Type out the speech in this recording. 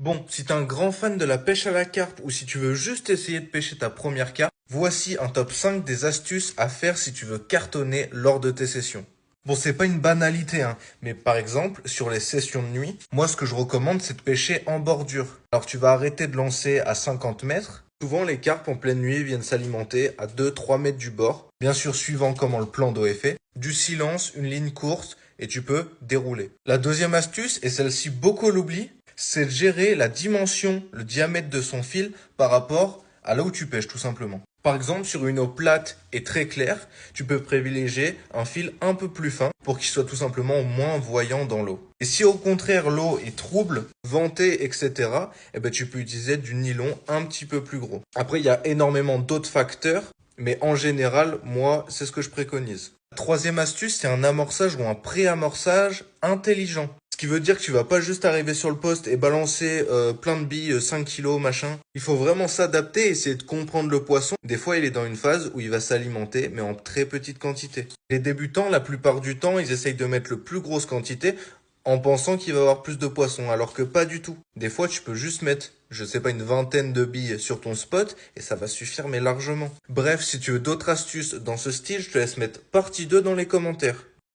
Bon, si t'es un grand fan de la pêche à la carpe ou si tu veux juste essayer de pêcher ta première carpe, voici un top 5 des astuces à faire si tu veux cartonner lors de tes sessions. Bon, c'est pas une banalité, hein, mais par exemple, sur les sessions de nuit, moi ce que je recommande, c'est de pêcher en bordure. Alors tu vas arrêter de lancer à 50 mètres. Souvent, les carpes en pleine nuit viennent s'alimenter à 2-3 mètres du bord, bien sûr suivant comment le plan d'eau est fait. Du silence, une ligne courte, et tu peux dérouler. La deuxième astuce, et celle-ci beaucoup l'oublient, c'est de gérer la dimension, le diamètre de son fil par rapport à là où tu pêches tout simplement. Par exemple, sur une eau plate et très claire, tu peux privilégier un fil un peu plus fin pour qu'il soit tout simplement moins voyant dans l'eau. Et si au contraire l'eau est trouble, ventée, etc., eh ben, tu peux utiliser du nylon un petit peu plus gros. Après, il y a énormément d'autres facteurs, mais en général, moi, c'est ce que je préconise. La troisième astuce, c'est un amorçage ou un pré-amorçage intelligent. Ce qui veut dire que tu vas pas juste arriver sur le poste et balancer plein de billes, 5 kilos, machin. Il faut vraiment s'adapter et essayer de comprendre le poisson. Des fois, il est dans une phase où il va s'alimenter, mais en très petite quantité. Les débutants, la plupart du temps, ils essayent de mettre le plus grosse quantité en pensant qu'il va y avoir plus de poissons, alors que pas du tout. Des fois, tu peux juste mettre, je sais pas, une vingtaine de billes sur ton spot et ça va suffire, mais largement. Bref, si tu veux d'autres astuces dans ce style, je te laisse mettre partie 2 dans les commentaires.